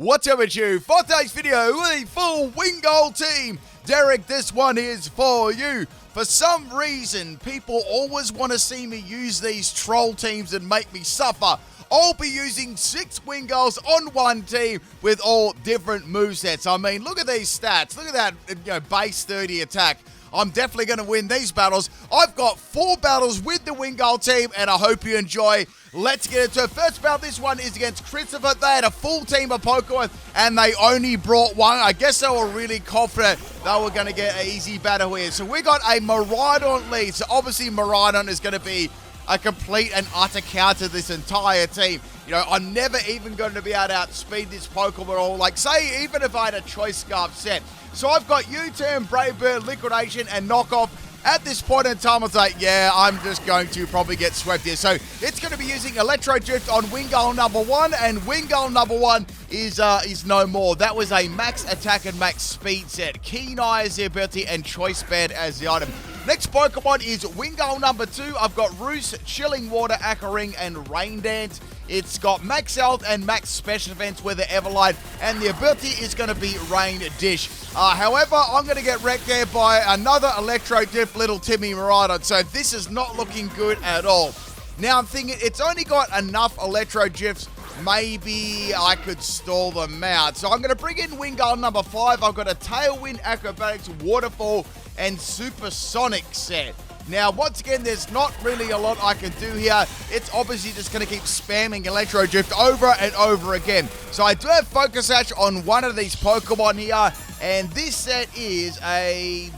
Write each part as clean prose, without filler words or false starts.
What's up with you? For today's video, the full Wingull team. Derek, this one is for you. For some reason, people always want to see me use these troll teams and make me suffer. I'll be using 6 Wingulls on one team with all different movesets. I mean, look at these stats. Look at that, base 30 attack. I'm definitely going to win these battles. I've got 4 battles with the Wingull team, and I hope you enjoy. Let's get into it. First battle, this one is against Christopher. They had a full team of Pokemon, and they only brought one. I guess they were really confident they were going to get an easy battle here. So we got a Miraidon lead. So obviously Miraidon is going to be a complete and utter counter to this entire team. You know, I'm never even going to be able to outspeed this Pokemon at all. Like, say, even if I had a Choice Scarf set. So I've got U-Turn, Brave Bird, Liquidation, and Knockoff. At this point in time, I was like, yeah, I'm just going to probably get swept here. So it's going to be using Electro Drift on Wingull number 1, and Wingull number 1 is no more. That was a max attack and max speed set. Keen Eye as the ability and Choice Band as the item. Next Pokemon is Wingull number 2. I've got Roost, Chilling Water, Ring, and Rain Dance. It's got max health and max special defense with the Everlight, and the ability is going to be Rain Dish. However, I'm going to get wrecked there by another Electro Drift Little Timmy Miraidon, so this is not looking good at all. Now I'm thinking it's only got enough Electro Drifts, maybe I could stall them out. So I'm going to bring in Wingull number 5. I've got a Tailwind, Acrobatics, Waterfall, and Supersonic set. Now, once again, there's not really a lot I can do here. It's obviously just going to keep spamming Electro Drift over and over again. So I do have Focus Sash on one of these Pokemon here. And this set is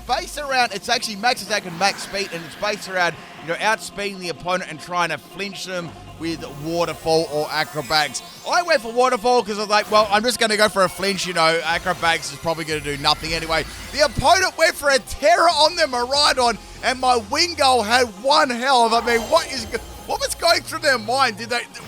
based around, it's actually max attack and max speed. And it's based around, outspeeding the opponent and trying to flinch them with Waterfall or Acrobatics. I went for Waterfall because I was like, well, I'm just going to go for a flinch, Acrobatics is probably going to do nothing anyway. The opponent went for a Terror on the Miraidon, and my Wingull had 1 health. I mean, what was going through their mind?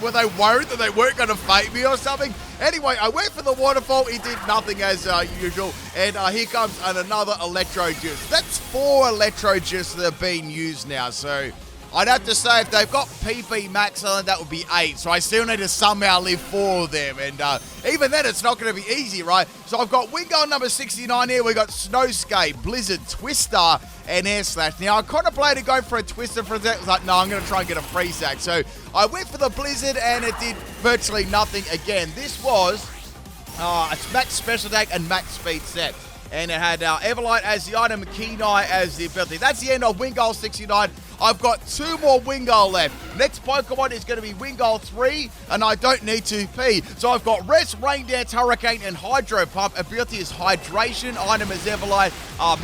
Were they worried that they weren't going to fight me or something? Anyway, I went for the Waterfall. It did nothing as usual. And here comes another Electro Juice. That's 4 Electro Juice that are being used now, so I'd have to say if they've got PP max on it, that would be 8. So I still need to somehow live 4 of them. And even then, it's not going to be easy, right? So I've got Wingull number 69 here. We've got Snowscape, Blizzard, Twister, and Air Slash. Now, I contemplated going for a Twister for a sec. I was like, no, I'm going to try and get a free sack. So I went for the Blizzard, and it did virtually nothing again. This was a max special attack and max speed set. And it had Everlight as the item, Keen Eye as the ability. That's the end of Wingull 69. I've got 2 more Wingull left. Next Pokemon is going to be Wingull 3, and I don't need to pee. So I've got Rest, Rain Dance, Hurricane, and Hydro Pump. Ability is Hydration, item is Everlight,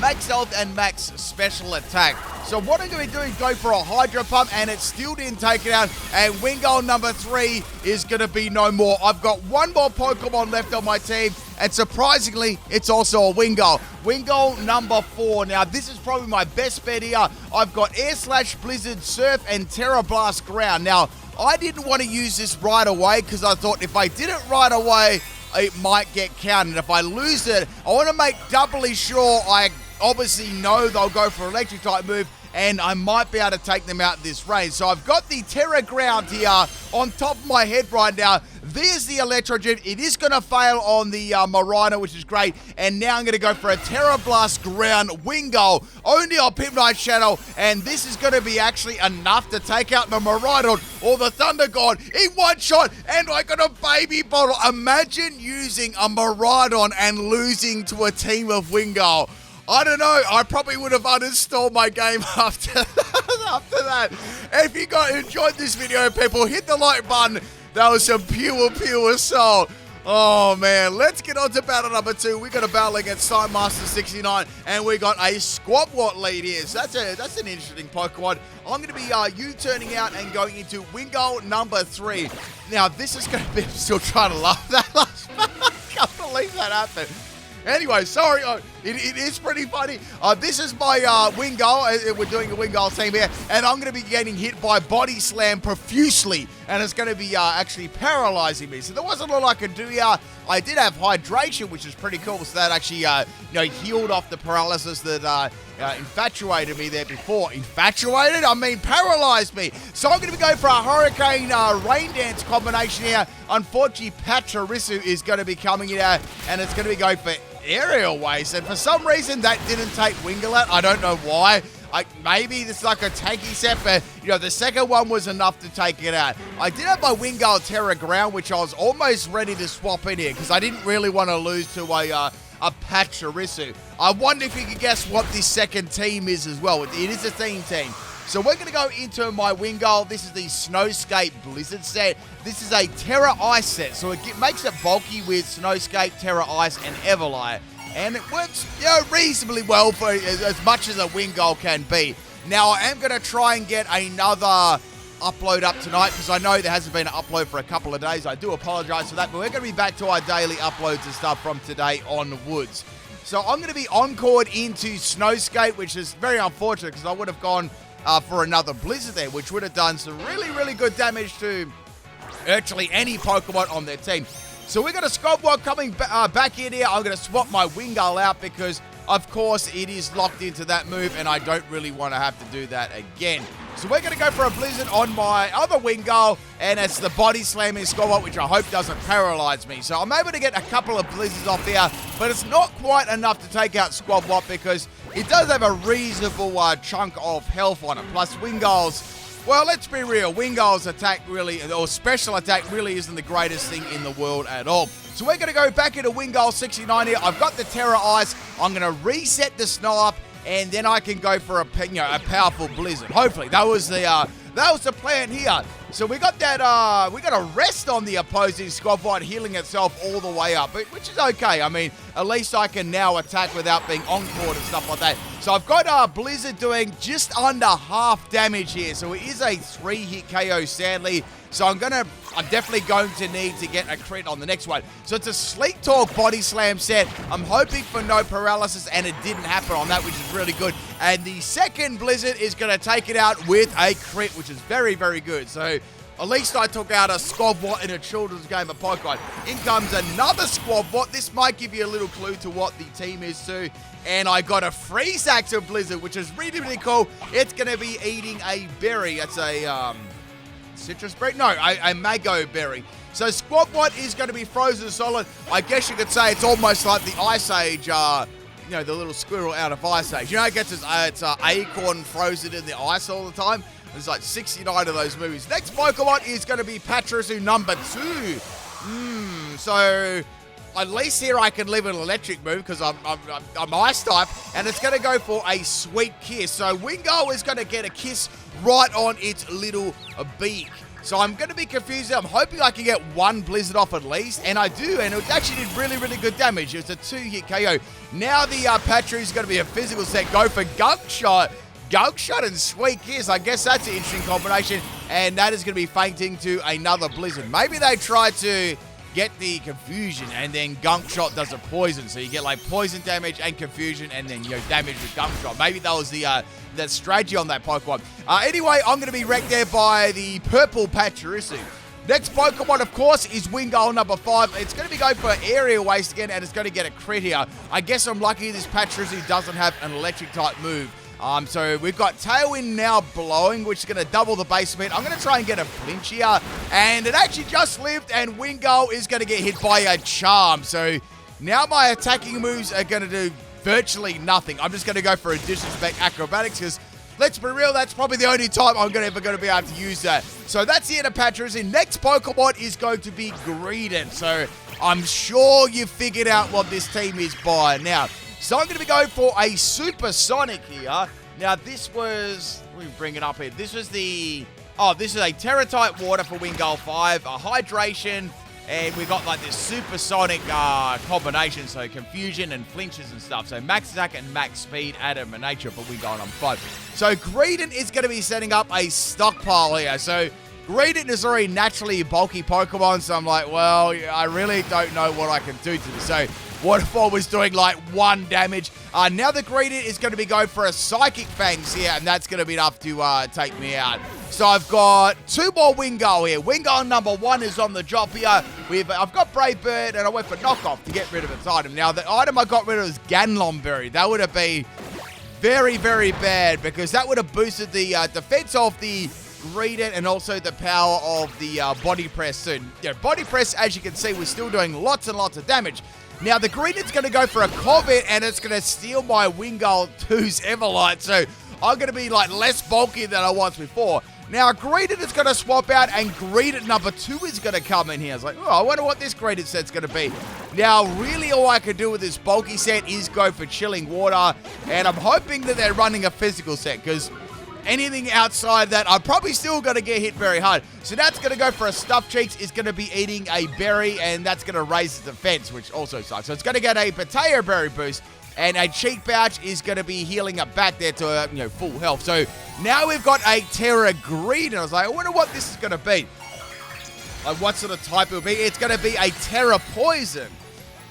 max health and max special attack. So what I'm going to be doing is go for a Hydro Pump, and it still didn't take it out, and Wingull number 3 is going to be no more. I've got 1 more Pokemon left on my team, and surprisingly, it's also a Wingull. Wingull number 4. Now, this is probably my best bet here. I've got Air Slash, Blizzard, Surf, and Terra Blast Ground. Now, I didn't want to use this right away because I thought if I did it right away, it might get counted. If I lose it, I want to make doubly sure I obviously know they'll go for electric type move, and I might be able to take them out this range. So I've got the Terra Ground here on top of my head right now. There's the Electro Drift. It is going to fail on the Miraidon, which is great. And now I'm going to go for a Terra Blast Ground Wingull, only on PIMPNITE Shadow. And this is going to be actually enough to take out the Miraidon or the Thunder God in one shot. And I got a baby bottle. Imagine using a Miraidon and losing to a team of Wingull. I don't know. I probably would have uninstalled my game after that. If you guys enjoyed this video, people, hit the like button. That was some pure soul. Oh, man. Let's get on to battle number 2. We got a battle against Master 69, and we got a Squawkwat lead here. So that's an interesting Pokemon. I'm going to be U-turning out and going into Wingull number 3. Now, this is going to be... I'm still trying to laugh that last part. I can't believe that happened. Anyway, sorry, it is pretty funny. This is my Wingull. We're doing a Wingull team here, and I'm going to be getting hit by Body Slam profusely, and it's going to be actually paralyzing me. So there wasn't a lot I could do here. I did have hydration, which is pretty cool. So that actually, healed off the paralysis that infatuated me there before. Infatuated? I mean, paralyzed me. So I'm going to be going for a Hurricane Rain Dance combination here. Unfortunately, Pachirisu is going to be coming in here, and it's going to be going for Aerial Waste. And for some reason, that didn't take Wingull out. I don't know why. Maybe this is like a tanky set, but, the second one was enough to take it out. I did have my Wingull Terra Ground, which I was almost ready to swap in here because I didn't really want to lose to a Pachirisu. I wonder if you could guess what this second team is as well. It is a team. So we're going to go into my Wingull. This is the Snowscape Blizzard set. This is a Terra Ice set, so it makes it bulky with Snowscape, Terra Ice, and Everlight. And it works, reasonably well for as much as a Wingull can be. Now, I am going to try and get another upload up tonight because I know there hasn't been an upload for a couple of days. I do apologize for that, but we're going to be back to our daily uploads and stuff from today onwards. So I'm going to be encored into Snowscape, which is very unfortunate because I would have gone for another Blizzard there, which would have done some really, really good damage to virtually any Pokemon on their team. So we got a Scarlet coming back in here. I'm going to swap my Wingull out because, of course, it is locked into that move, and I don't really want to have to do that again. So we're going to go for a Blizzard on my other Wingull, and it's the Body Slamming Scarlet, which I hope doesn't paralyze me. So I'm able to get a couple of Blizzards off here, but it's not quite enough to take out Squabwop because it does have a reasonable chunk of health on it. Plus, Wingull's, well, let's be real, Wingull's attack really, or special attack really isn't the greatest thing in the world at all. So we're going to go back into Wingull 69 here. I've got the Terra Ice. I'm going to reset the Snipe, and then I can go for a powerful Blizzard. Hopefully, that was the plan here. So we got that, we got a rest on the opposing Squabwop healing itself all the way up, which is okay. I mean, at least I can now attack without being encored and stuff like that. So I've got Blizzard doing just under half damage here. So it is a 3-hit KO, sadly. So I'm definitely going to need to get a crit on the next one. So it's a Sleep Talk Body Slam set. I'm hoping for no paralysis, and it didn't happen on that, which is really good. And the second Blizzard is going to take it out with a crit, which is very, very good. So at least I took out a Squabwop in a children's game of Pokemon. In comes another Squabwop. This might give you a little clue to what the team is too. And I got a Freeze Active Blizzard, which is really, really cool. It's going to be eating a berry. It's a citrus berry? No, a mango berry. So Squabwop is going to be frozen solid. I guess you could say it's almost like the Ice Age, the little squirrel out of Ice Age. It gets its acorn frozen in the ice all the time. There's like 69 of those movies. Next Pokemon is going to be Pachirisu number 2. So at least here I can live an electric move because I'm ice type, and it's going to go for a Sweet Kiss. So Wingull is going to get a kiss right on its little beak. So I'm going to be confused. I'm hoping I can get one Blizzard off at least, and I do, and it actually did really, really good damage. It's a 2-hit KO. Now the Pachirisu is going to be a physical set. Go for Gunk Shot. Gunk Shot and Sweet Kiss. I guess that's an interesting combination, and that is going to be fainting to another Blizzard. Maybe they try to get the confusion, and then Gunk Shot does a poison, so you get like poison damage and confusion, and then damage with Gunk Shot. Maybe that was the strategy on that Pokemon. Anyway, I'm going to be wrecked there by the purple Pachirisu. Next Pokemon, of course, is Wingull number 5. It's going to be going for Aerial Waste again, and it's going to get a crit here. I guess I'm lucky this Pachirisu doesn't have an electric type move. So we've got Tailwind now blowing, which is going to double the base speed. I'm going to try and get a flinch here, and it actually just lived, and Wingull is going to get hit by a Charm. So now my attacking moves are going to do virtually nothing. I'm just going to go for a Disrespect Acrobatics because, let's be real, that's probably the only time I'm ever going to be able to use that. So that's the end of Pachirisu. Next Pokemon is going to be Greedent. So I'm sure you figured out what this team is by now. So I'm going to be going for a Supersonic here. Now this was, let me bring it up here. This was this is a Terra-type Water for Wingull 5, a Hydration, and we got like this Supersonic combination, so Confusion and Flinches and stuff. So Max Attack and Max Speed added a nature for Wingull number 5. So Greedent is going to be setting up a stockpile here. So Greedent is already naturally a bulky Pokemon, so I'm like, well, I really don't know what I can do to this. So What if I was doing like 1 damage? Now the Greedent is going to be going for a Psychic Fangs here, and that's going to be enough to take me out. So I've got 2 more Wingull here. Wingull number 1 is on the job here. I've got Brave Bird, and I went for Knockoff to get rid of its item. Now, the item I got rid of was Ganlon Berry. That would have been very, very bad, because that would have boosted the defense of the Greedent and also the power of the Body Press soon. Yeah, Body Press, as you can see, was still doing lots and lots of damage. Now, the Greedent's going to go for a Covet, and it's going to steal my Wingull 2's Everlight, so I'm going to be, like, less bulky than I was before. Now, Greedent is going to swap out, and Greedent number 2 is going to come in here. I was like, oh, I wonder what this Greedent set's going to be. Now, really all I can do with this bulky set is go for Chilling Water, and I'm hoping that they're running a physical set, because anything outside that, I'm probably still going to get hit very hard. So that's going to go for a Stuffed Cheeks. It's going to be eating a berry, and that's going to raise the defense, which also sucks. So it's going to get a Potato Berry boost, and a Cheek Pouch is going to be healing up back there to full health. So now we've got a Terra Greedent. I was like, I wonder what this is going to be. Like, what sort of type it will be. It's going to be a Terra Poison.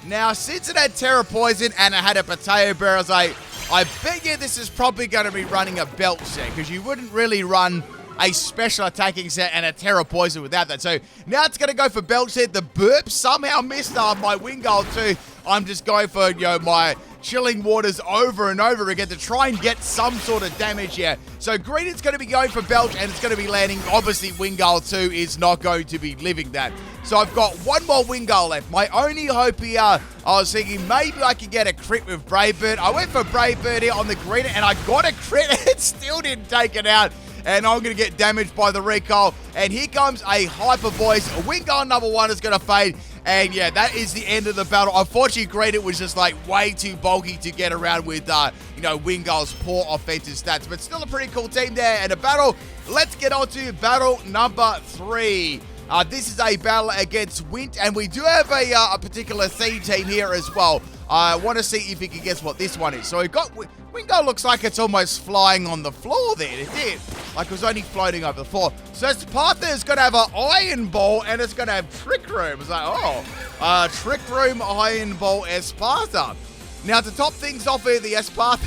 Now, since it had Terra Poison and it had a Potato Berry, I was like, I bet you this is probably going to be running a belt set, because you wouldn't really run a special attacking set and a Terra Poison without that. So now it's going to go for belt set. The burp somehow missed my Wingull 2. I'm just going for, my Chilling Waters over and over again to try and get some sort of damage here. So Greedent's going to be going for Belch, and it's going to be landing. Obviously, Wingull 2 is not going to be living that. So I've got 1 more Wingull left. My only hope here, I was thinking maybe I could get a crit with Brave Bird. I went for Brave Bird here on the Greedent, and I got a crit. It still didn't take it out. And I'm going to get damaged by the recoil. And here comes a Hyper Voice. Wingull number 1 is going to fade. And yeah, that is the end of the battle. Unfortunately, Greedent was just like way too bulky to get around with, Wingull's poor offensive stats. But still a pretty cool team there. And a battle, let's get on to battle number 3. This is a battle against Wint, and we do have a particular theme team here as well. I want to see if you can guess what this one is. So we've got Wingull. Looks like it's almost flying on the floor there. It did. Like it was only floating over the floor. So Espartha is going to have an Iron Ball, and it's going to have Trick Room. It's like, Trick Room, Iron Ball, Espartha. Now, to top things off here, the Espartha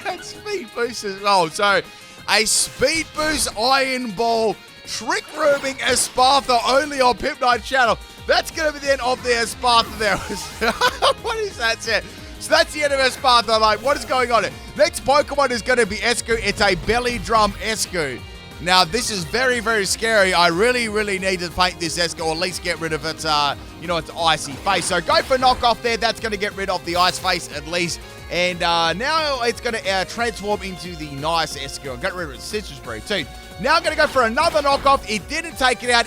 had Speed Boost as well. So a Speed Boost, Iron Ball, Trick Rooming Espartha only on PIMPNITE channel. That's going to be the end of the Espartha there. What is that set? So that's the end of Espartha. Like, what is going on here? Next Pokemon is going to be Escu. It's a Belly Drum Escu. Now, this is very, very scary. I really, really need to paint this Escu, or at least get rid of its, its icy face. So go for Knockoff there. That's going to get rid of the ice face at least. And now it's going to transform into the nice Escu. I've got rid of its Citrus Berry too. Now I'm going to go for another Knockoff. It didn't take it out.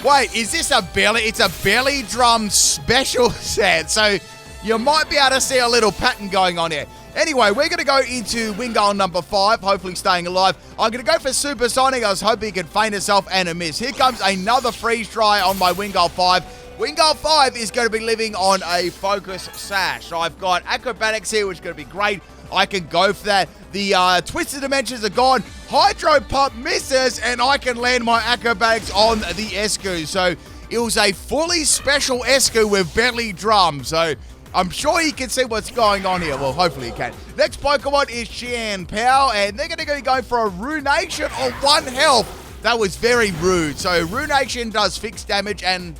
Wait, is this a belly? It's a Belly Drum special set. So you might be able to see a little pattern going on here. Anyway, we're going to go into Wingull number 5, hopefully staying alive. I'm going to go for Supersonic. I was hoping he could feint itself, and a miss. Here comes another Freeze Dry on my Wingull 5. Wingull 5 is going to be living on a Focus Sash. So I've got Acrobatics here, which is going to be great. I can go for that. The Twisted Dimensions are gone. Hydro Pump misses, and I can land my Acrobatics on the Escu. So it was a fully special Escu with Belly Drum. So I'm sure you can see what's going on here. Well, hopefully you can. Next Pokemon is Xian Pao, and they're going to be going for a Runation on 1 health. That was very rude. So Runation does fixed damage, and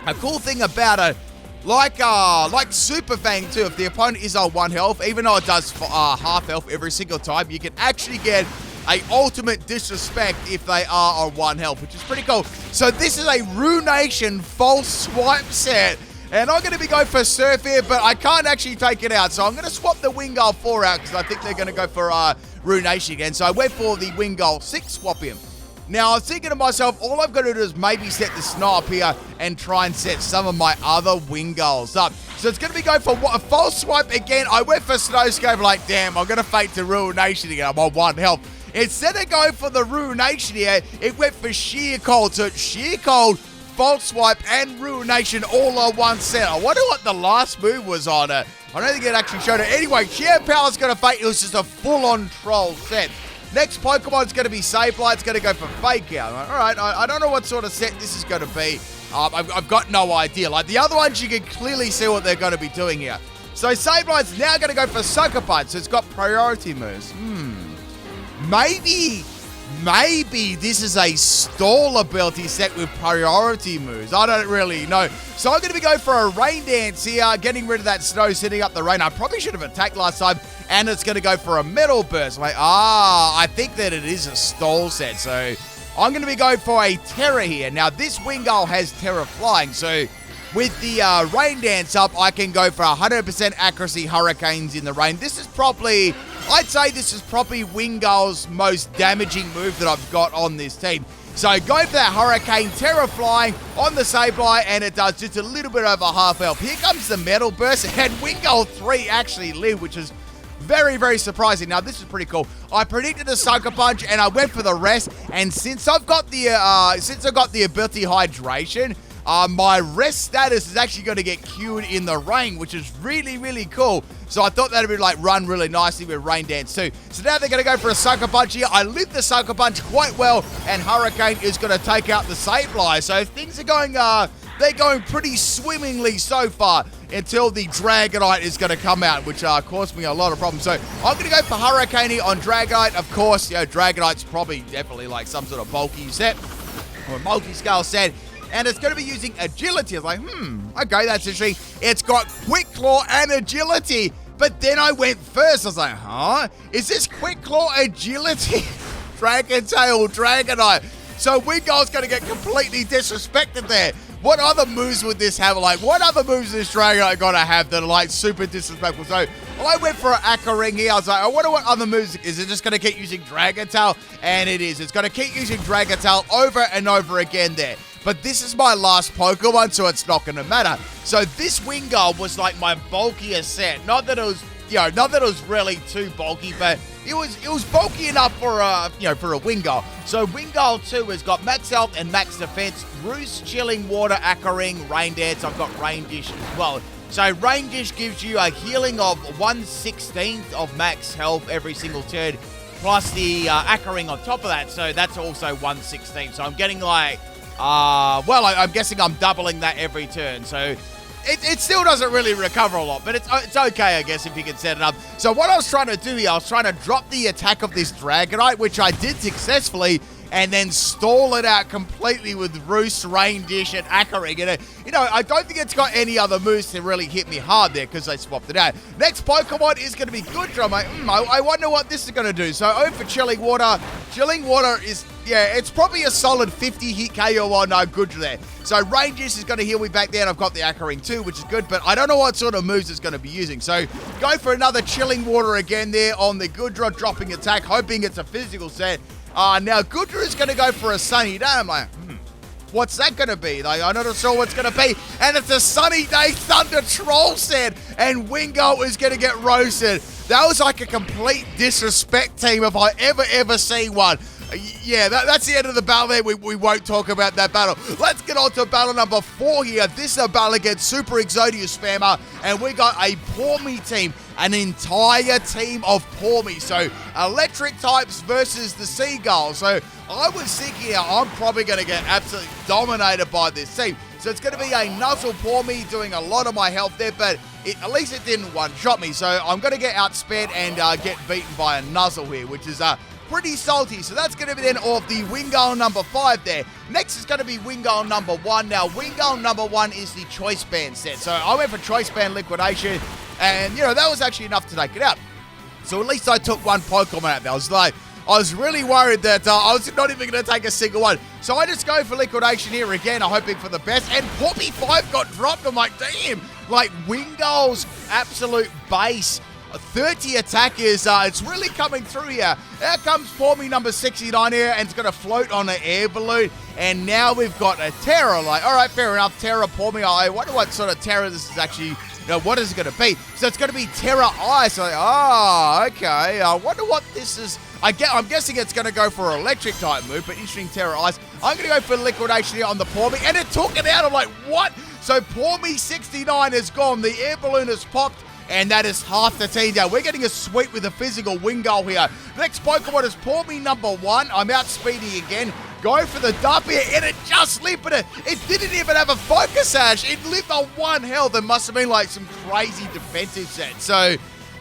a cool thing about it, like Super Fang too, if the opponent is on 1 health, even though it does half health every single time, you can actually get a ultimate disrespect if they are on 1 health, which is pretty cool. So this is a Runation false swipe set. And I'm going to be going for Surf here, but I can't actually take it out. So I'm going to swap the Wingull 4 out, because I think they're going to go for Runation again. So I went for the Wingull 6, swap him. Now, I was thinking to myself, all I've got to do is maybe set the Snipe here and try and set some of my other Wingulls up. So it's going to be going for a false swipe again. I went for Snowscape, like, damn, I'm going to fake to Ruination again. I'm on 1 health. Instead of going for the Ruination here, it went for Sheer Cold. So Sheer Cold, False Swipe, and Ruination all on 1 set. I wonder what the last move was on it. I don't think it actually showed it. Anyway, Xian Power's going to fake. It was just a full-on troll set. Next Pokemon's going to be Sableye. It's going to go for Fake Out. Like, all right, I don't know what sort of set this is going to be. I've got no idea. Like, the other ones, you can clearly see what they're going to be doing here. So Sableye's now going to go for Sucker Punch, so it's got priority moves. Maybe this is a stall ability set with priority moves. I don't really know. So I'm going to be going for a Rain Dance here, getting rid of that snow, setting up the rain. I probably should have attacked last time, and it's going to go for a Metal Burst. I'm like, I think that it is a stall set, so I'm going to be going for a Terra here. Now, this Wingull has Terra Flying, so with the Rain Dance up, I can go for 100% accuracy Hurricanes in the rain. This is probably, I'd say this is probably Wingull's most damaging move that I've got on this team. So go for that Hurricane, Terra Flying on the Sableye, and it does just a little bit over half health. Here comes the Metal Burst, and Wingull 3 actually lived, which is very, very surprising. Now, this is pretty cool. I predicted the Sucker Punch, and I went for the rest, and since I've got the ability Hydration, my rest status is actually going to get queued in the rain, which is really, really cool. So I thought that would like run really nicely with Rain Dance too. So now they're going to go for a Sucker Punch here. I lived the Sucker Punch quite well, and Hurricane is going to take out the Sableye. So things are going, they're going pretty swimmingly so far until the Dragonite is going to come out, which caused me a lot of problems. So I'm going to go for Hurricane here on Dragonite. Of course, Dragonite's probably definitely like some sort of bulky set or a multi-scale set. And it's going to be using Agility. I was like, okay, that's interesting. It's got Quick Claw and Agility. But then I went first. I was like, huh? Is this Quick Claw Agility? Dragon Tail, Dragonite. So Wingull's going to get completely disrespected there. What other moves would this have? Like, what other moves is this Dragonite going to have that are, like, super disrespectful? So I went for an Aqua Ring here. I was like, I wonder what other moves. Is it just going to keep using Dragon Tail? And it is. It's going to keep using Dragon Tail over and over again there. But this is my last Pokemon, so it's not going to matter. So this Wingull was like my bulkiest set. Not that it was, not that it was really too bulky, but it was bulky enough for a Wingull. So Wingull 2 has got max health and max defense, Roost, Chilling Water, Aqua Ring, Rain Dance. I've got Rain Dish as well. So Rain Dish gives you a healing of 1/16 of max health every single turn, plus the Aqua Ring on top of that. So that's also 1/16. So I'm getting like, I'm guessing I'm doubling that every turn. So it still doesn't really recover a lot, but it's okay, I guess, if you can set it up. So what I was trying to do here, I was trying to drop the attack of this Dragonite, which I did successfully, and then stall it out completely with Roost, Rain Dish, and Aqua Ring. And, I don't think it's got any other moves to really hit me hard there because they swapped it out. Next Pokemon is going to be Goodra. I'm like, I wonder what this is going to do. So over for Chilling Water. Chilling Water is, it's probably a solid 50 hit KO on Goodra there. So Rain Dish is going to heal me back there, and I've got the Aqua Ring too, which is good, but I don't know what sort of moves it's going to be using. So go for another Chilling Water again there on the Goodra, dropping attack, hoping it's a physical set. Now Goodra is going to go for a Sunny Day. I'm like, what's that going to be? Like, I'm not sure what's going to be. And it's a Sunny Day Thunder Troll set, and Wingull is going to get roasted. That was like a complete disrespect team if I ever see one. That's the end of the battle there. We won't talk about that battle. Let's get on to battle number 4 here. This is a battle against Super Exodius Spammer, and we got a Pawmi team, an entire team of Pawmi. So electric types versus the Seagull. So I was thinking I'm probably going to get absolutely dominated by this team. So it's going to be a Nuzzle Pawmi doing a lot of my health there, but at least it didn't one-shot me. So I'm going to get outspared and get beaten by a Nuzzle here, which is pretty salty. So that's going to be then of the Wingull number 5 there. Next is going to be Wingull number 1. Now, Wingull number 1 is the Choice Band set. So I went for Choice Band Liquidation, and, that was actually enough to take it out. So at least I took one Pokemon out there. I was really worried that I was not even going to take a single one. So I just go for Liquidation here again, hoping for the best. And Pawmi 5 got dropped. I'm like, damn. Like, Wingull's absolute base 30 attack is, it's really coming through here. Here comes Pawmi number 69 here, and it's going to float on an air balloon. And now we've got a Terra. Like, all right, fair enough. Terra, Pawmi. I wonder what sort of Terra this is actually, what is it going to be? So it's going to be Terra Ice. So, okay. I wonder what this is. I'm guessing it's going to go for an electric type move, but interesting Terra Ice. I'm going to go for Liquidation here on the Pawmi, and it took it out. I'm like, what? So Pawmi 69 is gone. The air balloon has popped. and that is half the team down. We're getting a sweep with a physical Wingull here. Next Pokemon is Paw Me number 1. I'm outspeeding again. Go for the dump here, and it just lived, but it didn't even have a Focus Sash. It lived on 1 health. It must have been like some crazy defensive set. So,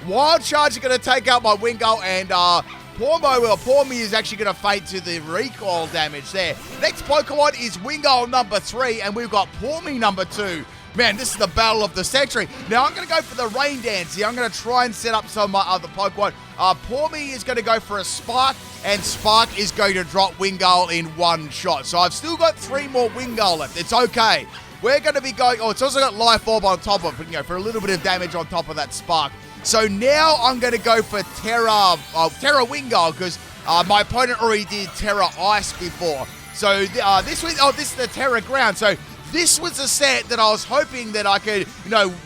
Wild Charge are going to take out my Wingull, and Paw Me is actually going to fade to the recoil damage there. Next Pokemon is Wingull number 3, and we've got Paw Me number 2. Man, this is the battle of the century. Now, I'm going to go for the Rain Dance here. I'm going to try and set up some of my other Pokemon. Paw Me is going to go for a Spark, and Spark is going to drop Wingull in 1 shot. So I've still got 3 more Wingull left. It's okay. We're going to be going... Oh, it's also got Life Orb on top of it, for a little bit of damage on top of that Spark. So now I'm going to go for Terra Wingull, because my opponent already did Terra Ice before. So this is the Terra Ground. So this was a set that I was hoping that I could,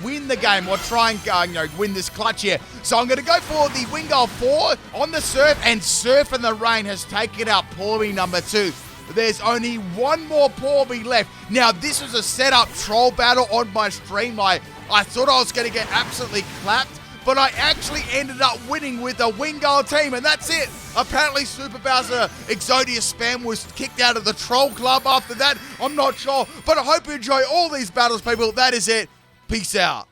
win the game or try and, win this clutch here. So I'm going to go for the Wingull 4 on the Surf, and Surf in the Rain has taken out Paw Me number 2. There's only 1 more Paw Me left. Now, this was a setup troll battle on my stream. I thought I was going to get absolutely clapped, but I actually ended up winning with the Wingull team, and that's it. Apparently, Super Bowser Exodia Spam was kicked out of the Troll Club after that. I'm not sure, but I hope you enjoy all these battles, people. That is it. Peace out.